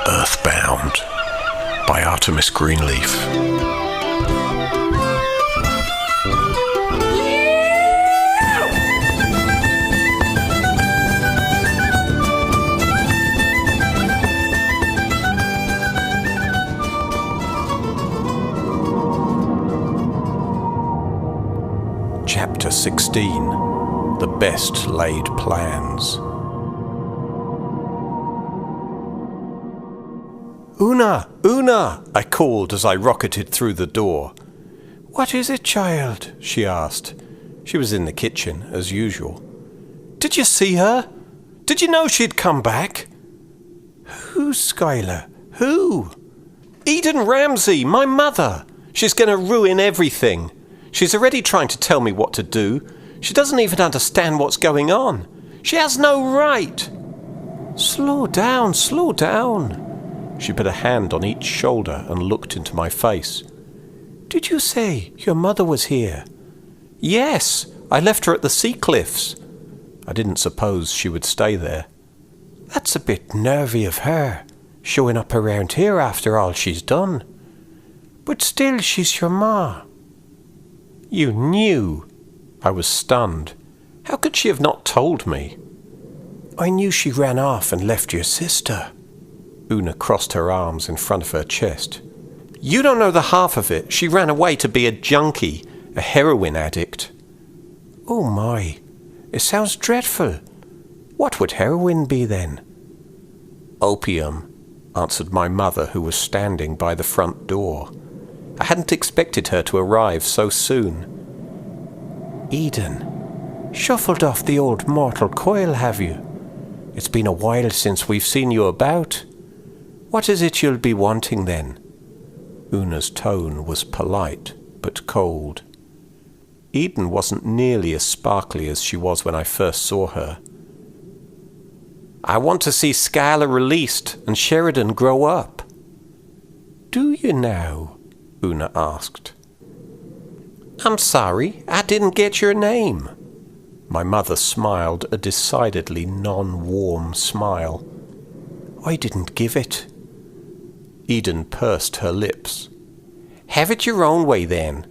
Earthbound by Artemis Greenleaf. Chapter 16. The Best Laid Plans. "Una! Una!" I called as I rocketed through the door. "What is it, child?" she asked. She was in the kitchen, as usual. "Did you see her? Did you know she'd come back?" "Who, Skylar? Who?" "Eden Ramsey, my mother. She's going to ruin everything. She's already trying to tell me what to do. She doesn't even understand what's going on. She has no right." Slow down. She put a hand on each shoulder and looked into my face. "Did you say your mother was here?" "Yes, I left her at the sea cliffs." I didn't suppose she would stay there. "That's a bit nervy of her, showing up around here after all she's done. But still, she's your ma." "You knew?" I was stunned. How could she have not told me? "I knew she ran off and left your sister." Una crossed her arms in front of her chest. "You don't know the half of it. She ran away to be a junkie, a heroin addict." "Oh my, it sounds dreadful. What would heroin be then?" "Opium," answered my mother, who was standing by the front door. I hadn't expected her to arrive so soon. "Eden, shuffled off the old mortal coil, have you? It's been a while since we've seen you about. What is it you'll be wanting then?" Una's tone was polite but cold. Eden wasn't nearly as sparkly as she was when I first saw her. "I want to see Skylar released and Sheridan grow up." "Do you now?" Una asked. "I'm sorry, I didn't get your name." My mother smiled a decidedly non-warm smile. "I didn't give it." Eden pursed her lips. "Have it your own way then.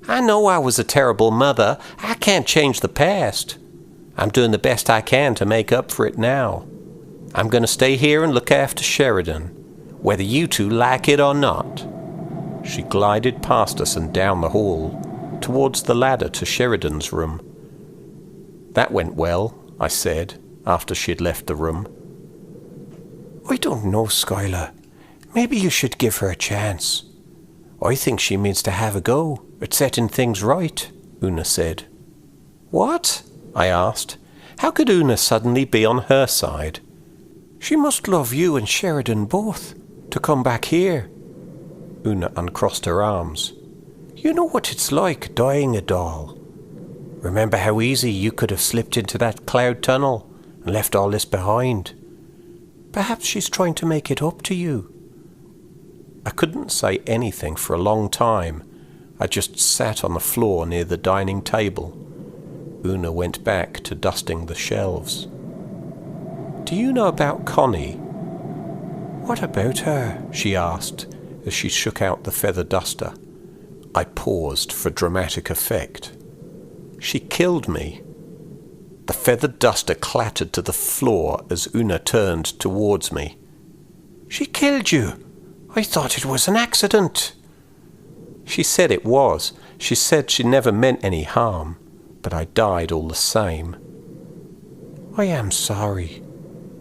I know I was a terrible mother. I can't change the past. I'm doing the best I can to make up for it now. I'm going to stay here and look after Sheridan, whether you two like it or not." She glided past us and down the hall, towards the ladder to Sheridan's room. "That went well," I said, after she'd left the room. "I don't know, Skylar. Maybe you should give her a chance. I think she means to have a go at setting things right," Una said. "What?" I asked. How could Una suddenly be on her side? "She must love you and Sheridan both, to come back here." Una uncrossed her arms. "You know what it's like dying a doll. Remember how easy you could have slipped into that cloud tunnel and left all this behind. Perhaps she's trying to make it up to you." I couldn't say anything for a long time. I just sat on the floor near the dining table. Una went back to dusting the shelves. "Do you know about Connie?" "What about her?" she asked as she shook out the feather duster. I paused for dramatic effect. "She killed me." The feather duster clattered to the floor as Una turned towards me. "She killed you? I thought it was an accident." "She said it was. She said she never meant any harm, but I died all the same." "I am sorry."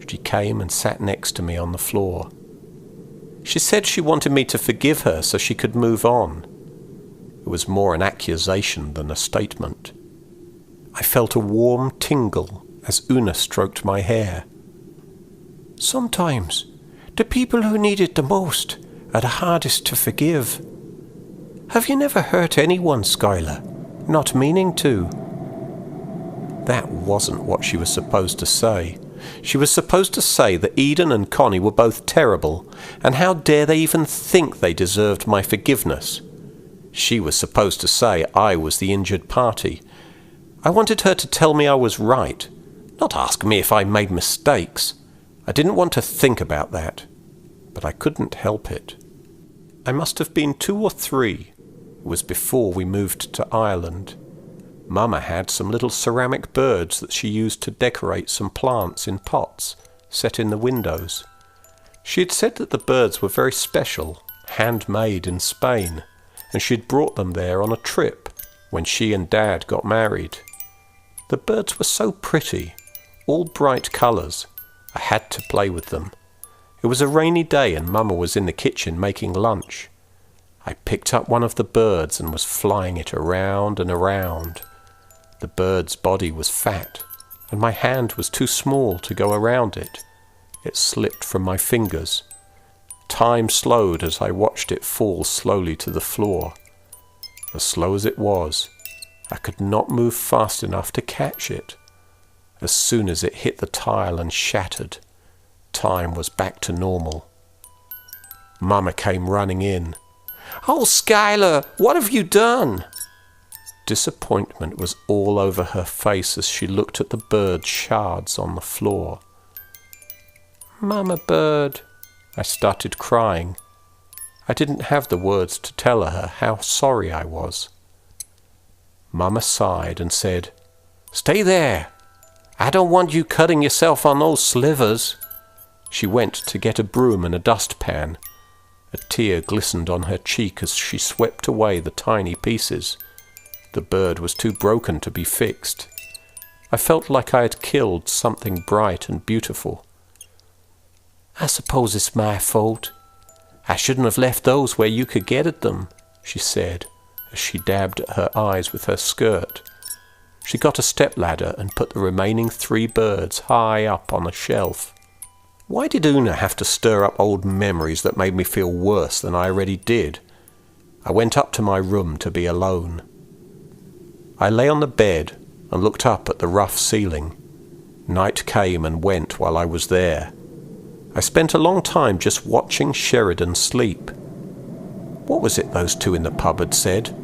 She came and sat next to me on the floor. She said she wanted me to forgive her so she could move on. It was more an accusation than a statement. I felt a warm tingle as Una stroked my hair. "Sometimes the people who need it the most are the hardest to forgive. Have you never hurt anyone, Skylar, not meaning to?" That wasn't what she was supposed to say. She was supposed to say that Eden and Connie were both terrible, and how dare they even think they deserved my forgiveness. She was supposed to say I was the injured party. I wanted her to tell me I was right, not ask me if I made mistakes. I didn't want to think about that, but I couldn't help it. I must have been 2 or 3. It was before we moved to Ireland. Mama had some little ceramic birds that she used to decorate some plants in pots set in the windows. She had said that the birds were very special, handmade in Spain, and she'd brought them there on a trip when she and Dad got married. The birds were so pretty, all bright colours. I had to play with them. It was a rainy day and Mama was in the kitchen making lunch. I picked up one of the birds and was flying it around and around. The bird's body was fat, and my hand was too small to go around it. It slipped from my fingers. Time slowed as I watched it fall slowly to the floor. As slow as it was, I could not move fast enough to catch it. As soon as it hit the tile and shattered, time was back to normal. Mama came running in. "Oh, Skylar, what have you done?" Disappointment was all over her face as she looked at the bird's shards on the floor. "Mama bird," I started crying. I didn't have the words to tell her how sorry I was. Mama sighed and said, "Stay there. I don't want you cutting yourself on those slivers." She went to get a broom and a dustpan. A tear glistened on her cheek as she swept away the tiny pieces. The bird was too broken to be fixed. I felt like I had killed something bright and beautiful. "I suppose it's my fault. I shouldn't have left those where you could get at them," she said, as she dabbed at her eyes with her skirt. She got a stepladder and put the remaining 3 birds high up on a shelf. Why did Una have to stir up old memories that made me feel worse than I already did? I went up to my room to be alone. I lay on the bed and looked up at the rough ceiling. Night came and went while I was there. I spent a long time just watching Sheridan sleep. What was it those 2 in the pub had said?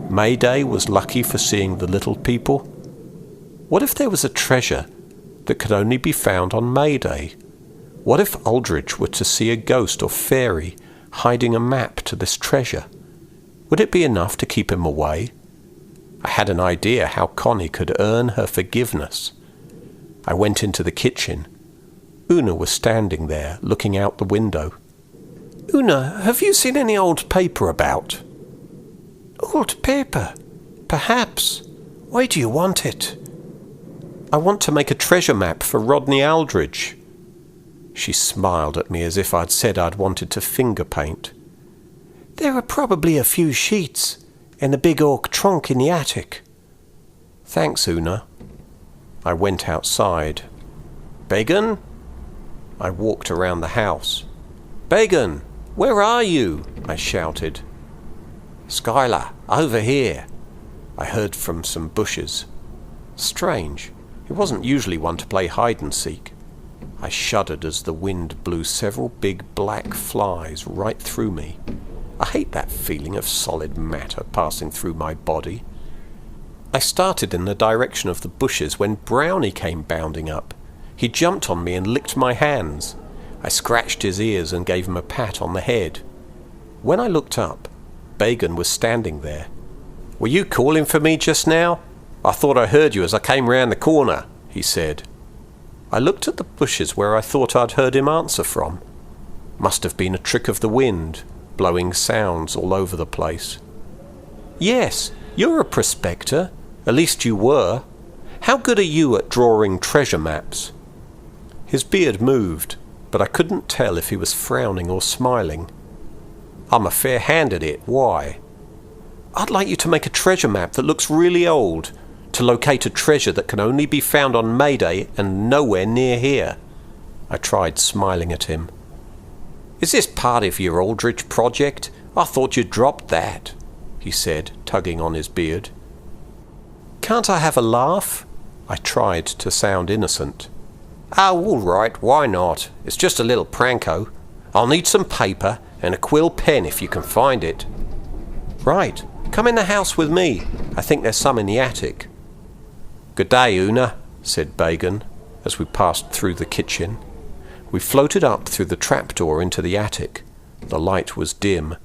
Mayday was lucky for seeing the little people? What if there was a treasure that could only be found on Mayday? What if Aldridge were to see a ghost or fairy hiding a map to this treasure? Would it be enough to keep him away? I had an idea how Connie could earn her forgiveness. I went into the kitchen. Una was standing there, looking out the window. "Una, have you seen any old paper about?" "Old paper? Perhaps. Why do you want it?" "I want to make a treasure map for Rodney Aldridge." She smiled at me as if I'd said I'd wanted to finger paint. "There are probably a few sheets in the big oak trunk in the attic." "Thanks, Una." I went outside. "Began?" I walked around the house. "Began, where are you?" I shouted. "Skylar, over here," I heard from some bushes. Strange, he wasn't usually one to play hide-and-seek. I shuddered as the wind blew several big black flies right through me. I hate that feeling of solid matter passing through my body. I started in the direction of the bushes when Brownie came bounding up. He jumped on me and licked my hands. I scratched his ears and gave him a pat on the head. When I looked up, Began was standing there. "Were you calling for me just now? I thought I heard you as I came round the corner," he said. I looked at the bushes where I thought I'd heard him answer from. Must have been a trick of the wind, blowing sounds all over the place. "Yes, you're a prospector. At least you were. How good are you at drawing treasure maps?" His beard moved, but I couldn't tell if he was frowning or smiling. "I'm a fair hand at it. Why?" "I'd like you to make a treasure map that looks really old, to locate a treasure that can only be found on Mayday and nowhere near here." I tried smiling at him. "Is this part of your Aldridge project? I thought you'd dropped that," he said, tugging on his beard. "Can't I have a laugh?" I tried to sound innocent. "Oh, all right, why not? It's just a little pranko. I'll need some paper and a quill pen if you can find it." "Right, come in the house with me. I think there's some in the attic." "Good day, Una," said Bagan, as we passed through the kitchen. We floated up through the trapdoor into the attic. The light was dim,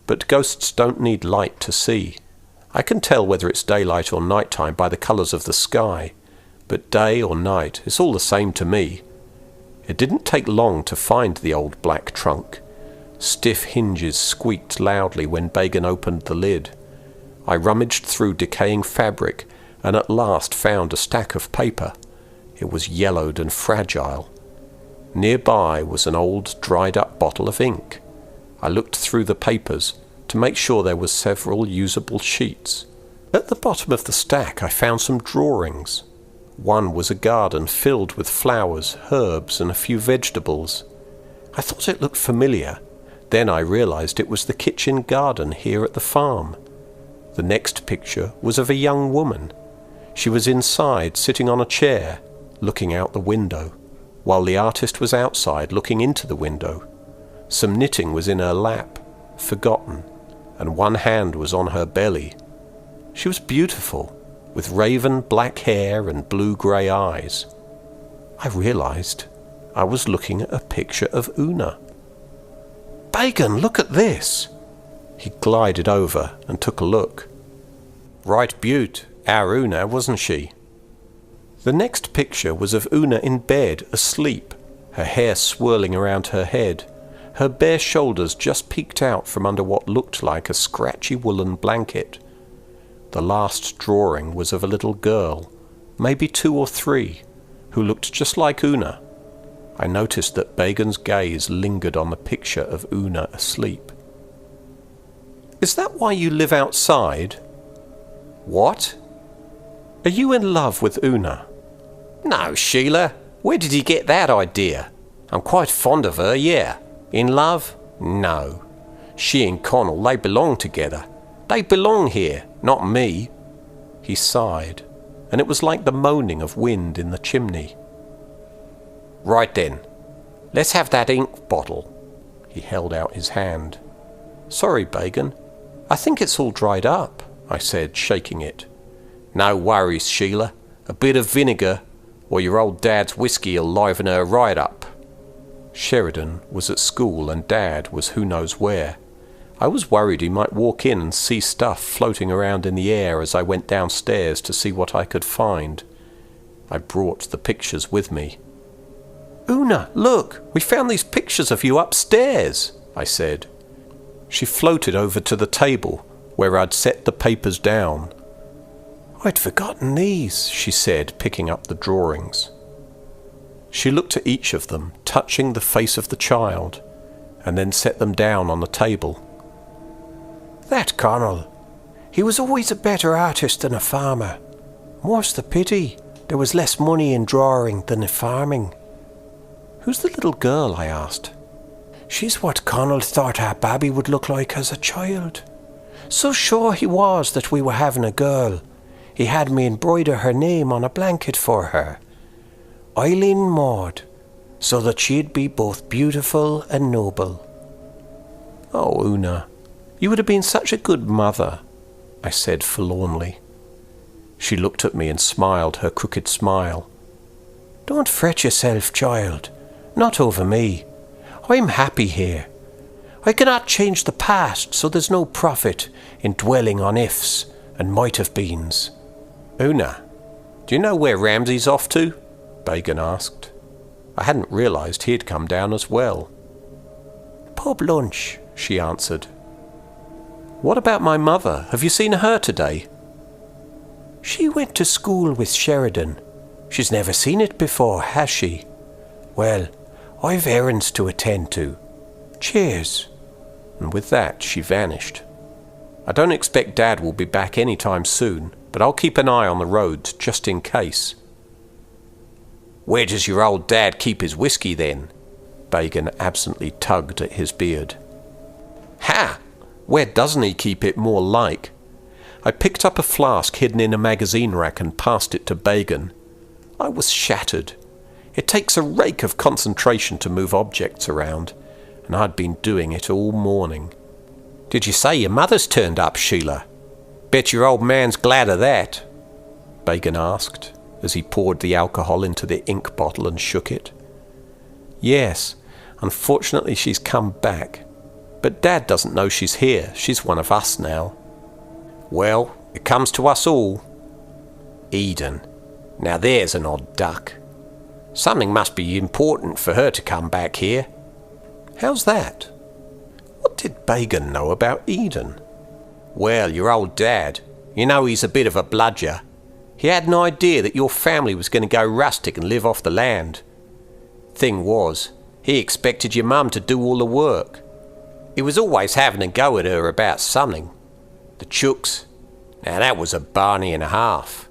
but ghosts don't need light to see. I can tell whether it's daylight or nighttime by the colours of the sky, but day or night, it's all the same to me. It didn't take long to find the old black trunk. Stiff hinges squeaked loudly when Bagan opened the lid. I rummaged through decaying fabric and at last found a stack of paper. It was yellowed and fragile. Nearby was an old dried-up bottle of ink. I looked through the papers to make sure there were several usable sheets. At the bottom of the stack I found some drawings. One was a garden filled with flowers, herbs, and a few vegetables. I thought it looked familiar. Then I realized it was the kitchen garden here at the farm. The next picture was of a young woman. She was inside, sitting on a chair, looking out the window, while the artist was outside, looking into the window. Some knitting was in her lap, forgotten, and one hand was on her belly. She was beautiful, with raven black hair and blue-grey eyes. I realized I was looking at a picture of Una. "Bagan, look at this!" He glided over and took a look. Right beaut, our Una, wasn't she? The next picture was of Una in bed, asleep, her hair swirling around her head. Her bare shoulders just peeked out from under what looked like a scratchy woolen blanket. The last drawing was of a little girl, maybe 2 or 3, who looked just like Una. I noticed that Bagan's gaze lingered on the picture of Una asleep. "Is that why you live outside?" "What? Are you in love with Una?" "No, Sheila. Where did you get that idea? I'm quite fond of her, yeah. In love? No. She and Connell, they belong together. They belong here, not me." He sighed, and it was like the moaning of wind in the chimney. "Right then, let's have that ink bottle." He held out his hand. "Sorry, Bagan. I think it's all dried up," I said, shaking it. "No worries, Sheila. A bit of vinegar, or your old dad's whiskey'll liven her right up." Sheridan was at school and Dad was who knows where. I was worried he might walk in and see stuff floating around in the air as I went downstairs to see what I could find. I brought the pictures with me. "Una, look, we found these pictures of you upstairs," I said. She floated over to the table where I'd set the papers down. "I'd forgotten these," she said, picking up the drawings. She looked at each of them, touching the face of the child, and then set them down on the table. "That Connell. He was always a better artist than a farmer. More's the pity. There was less money in drawing than in farming." "Who's the little girl?" I asked. "She's what Connell thought our Babby would look like as a child. So sure he was that we were having a girl. He had me embroider her name on a blanket for her. Eileen Maud, so that she'd be both beautiful and noble." "Oh, Una, you would have been such a good mother," I said forlornly. She looked at me and smiled her crooked smile. "Don't fret yourself, child. Not over me. I'm happy here. I cannot change the past, so there's no profit in dwelling on ifs and might-have-beens." "Una, do you know where Ramsey's off to?" Bagan asked. I hadn't realized he had come down as well. "Pub lunch," she answered. "What about my mother? Have you seen her today?" "She went to school with Sheridan. She's never seen it before, has she? Well, I've errands to attend to. Cheers." And with that she vanished. I don't expect Dad will be back any time soon, but I'll keep an eye on the road just in case. "Where does your old dad keep his whiskey then?" Bagan absently tugged at his beard. "Ha! Where doesn't he keep it, more like?" I picked up a flask hidden in a magazine rack and passed it to Bagan. I was shattered. It takes a rake of concentration to move objects around, and I'd been doing it all morning. "Did you say your mother's turned up, Sheila? Bet your old man's glad of that," Bagan asked. as he poured the alcohol into the ink bottle and shook it. Yes, unfortunately she's come back. But Dad doesn't know she's here. She's one of us now. Well, it comes to us all. Eden. Now there's an odd duck. Something must be important for her to come back here. How's that? What did Bagan know about Eden? Well, your old dad. You know he's a bit of a bludger. He had an idea that your family was going to go rustic and live off the land. Thing was, he expected your mum to do all the work. He was always having a go at her about something. The chooks. Now that was a barney and a half.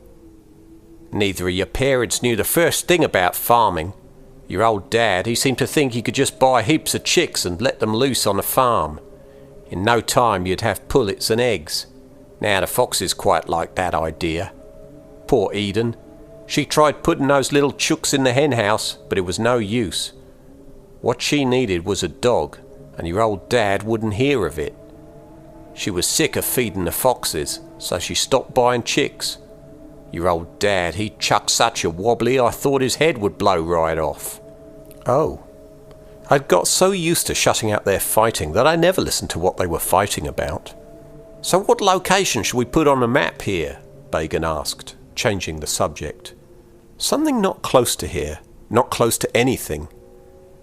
Neither of your parents knew the first thing about farming. Your old dad, he seemed to think he could just buy heaps of chicks and let them loose on the farm. In no time you'd have pullets and eggs. Now the foxes quite like that idea. Poor Eden. She tried putting those little chooks in the hen house, but it was no use. What she needed was a dog, and your old dad wouldn't hear of it. She was sick of feeding the foxes, so she stopped buying chicks. Your old dad, he chucked such a wobbly I thought his head would blow right off. Oh. I'd got so used to shutting out their fighting that I never listened to what they were fighting about. So what location should we put on the map here? Bagan asked, changing the subject. Something not close to here, not close to anything.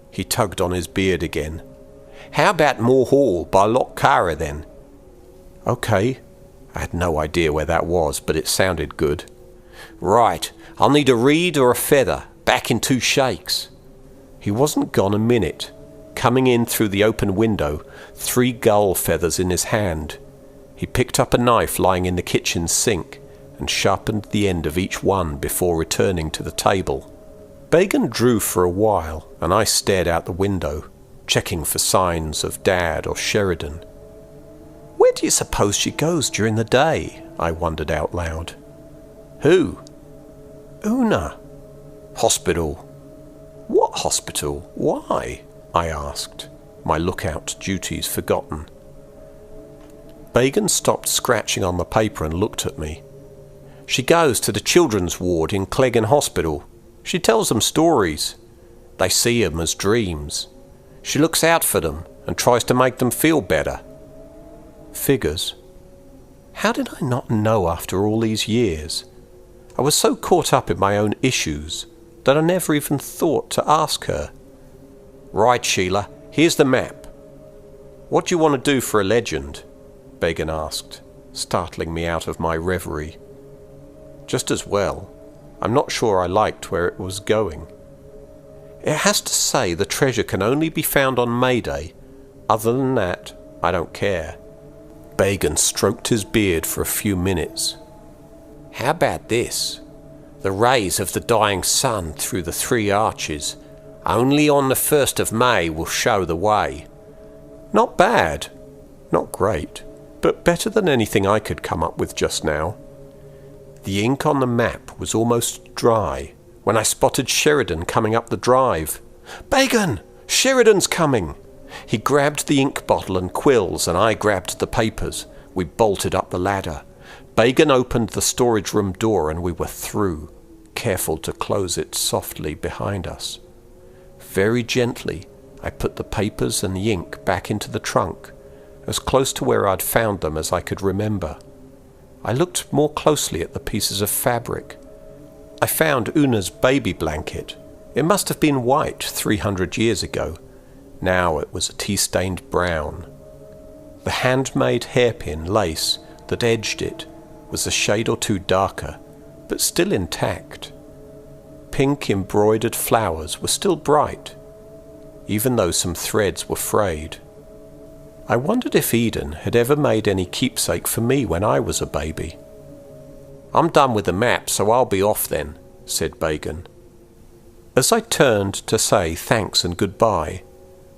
He tugged on his beard again. How about Moor Hall by Loch Cara then? Okay. I had no idea where that was, but it sounded good. Right, I'll need a reed or a feather, back in 2 shakes. He wasn't gone a minute, coming in through the open window, 3 gull feathers in his hand. He picked up a knife lying in the kitchen sink and sharpened the end of each one before returning to the table. Bagan drew for a while, and I stared out the window, checking for signs of Dad or Sheridan. Where do you suppose she goes during the day? I wondered out loud. Who? Una. Hospital. What hospital? Why? I asked, my lookout duties forgotten. Bagan stopped scratching on the paper and looked at me. She goes to the children's ward in Cleggan Hospital. She tells them stories. They see 'em as dreams. She looks out for them and tries to make them feel better. Figures. How did I not know after all these years? I was so caught up in my own issues that I never even thought to ask her. Right, Sheila, here's the map. What do you want to do for a legend? Bagan asked, startling me out of my reverie. Just as well. I'm not sure I liked where it was going. It has to say the treasure can only be found on Mayday. Other than that, I don't care. Bagan stroked his beard for a few minutes. How about this? The rays of the dying sun through the 3 arches. Only on the 1st of May will show the way. Not bad. Not great, but better than anything I could come up with just now. The ink on the map was almost dry when I spotted Sheridan coming up the drive. Bagan! Sheridan's coming! He grabbed the ink bottle and quills, and I grabbed the papers. We bolted up the ladder. Bagan opened the storage room door, and we were through, careful to close it softly behind us. Very gently, I put the papers and the ink back into the trunk, as close to where I'd found them as I could remember. I looked more closely at the pieces of fabric. I found Una's baby blanket. It must have been white 300 years ago. Now it was a tea-stained brown. The handmade hairpin lace that edged it was a shade or 2 darker, but still intact. Pink embroidered flowers were still bright, even though some threads were frayed. I wondered if Eden had ever made any keepsake for me when I was a baby. I'm done with the map, so I'll be off then, said Bagan. As I turned to say thanks and goodbye,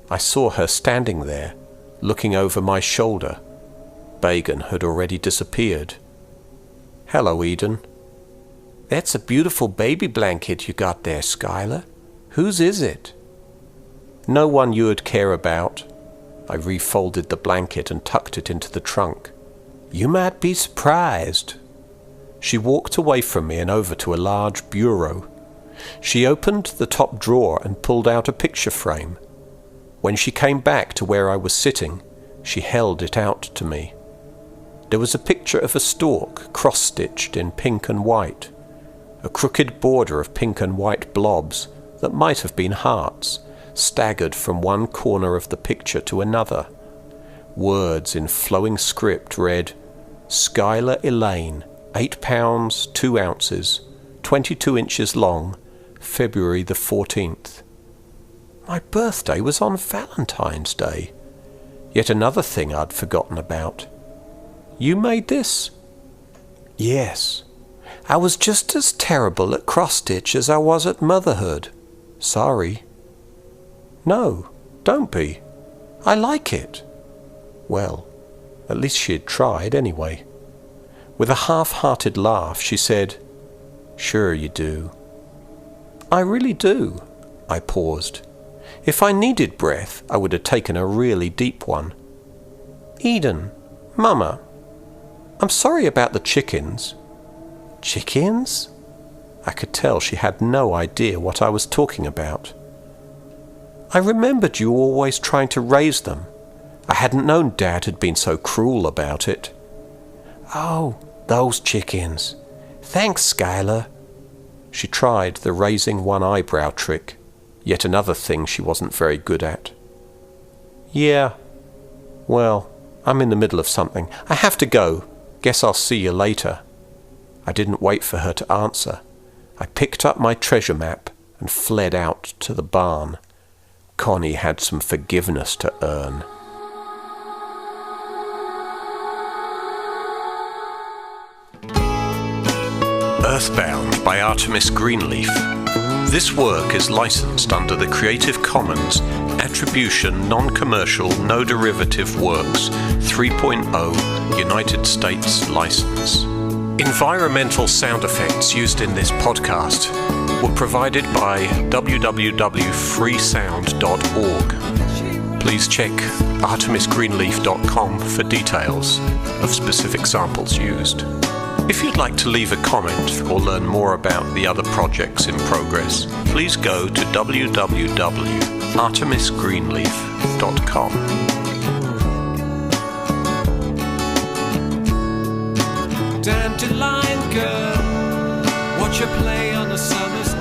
I saw her standing there, looking over my shoulder. Bagan had already disappeared. Hello, Eden. That's a beautiful baby blanket you got there, Skylar. Whose is it? No one you would care about. I refolded the blanket and tucked it into the trunk. You might be surprised. She walked away from me and over to a large bureau. She opened the top drawer and pulled out a picture frame. When she came back to where I was sitting, she held it out to me. There was a picture of a stork cross-stitched in pink and white, a crooked border of pink and white blobs that might have been hearts, staggered from one corner of the picture to another. Words in flowing script read, "Skylar Elaine, 8 pounds, 2 ounces, 22 inches long, February the 14th. My birthday was on Valentine's Day. Yet another thing I'd forgotten about. You made this? Yes. I was just as terrible at cross-stitch as I was at motherhood. Sorry. No, don't be. I like it. Well, at least she had tried anyway. With a half-hearted laugh, she said, "Sure you do." "I really do." I paused. If I needed breath, I would have taken a really deep one. "Eden, Mama, I'm sorry about the chickens." "Chickens?" I could tell she had no idea what I was talking about. "I remembered you always trying to raise them. I hadn't known Dad had been so cruel about it." "Oh, those chickens. Thanks, Skylar." She tried the raising one eyebrow trick, yet another thing she wasn't very good at. "Yeah. Well, I'm in the middle of something. I have to go. Guess I'll see you later." I didn't wait for her to answer. I picked up my treasure map and fled out to the barn. Connie had some forgiveness to earn. Earthbound by Artemis Greenleaf. This work is licensed under the Creative Commons Attribution Non-Commercial No Derivative Works 3.0 United States license. Environmental sound effects used in this podcast were provided by www.freesound.org. Please check artemisgreenleaf.com for details of specific samples used. If you'd like to leave a comment or learn more about the other projects in progress, please go to www.artemisgreenleaf.com. Dandelion girl, watch her play on a summer's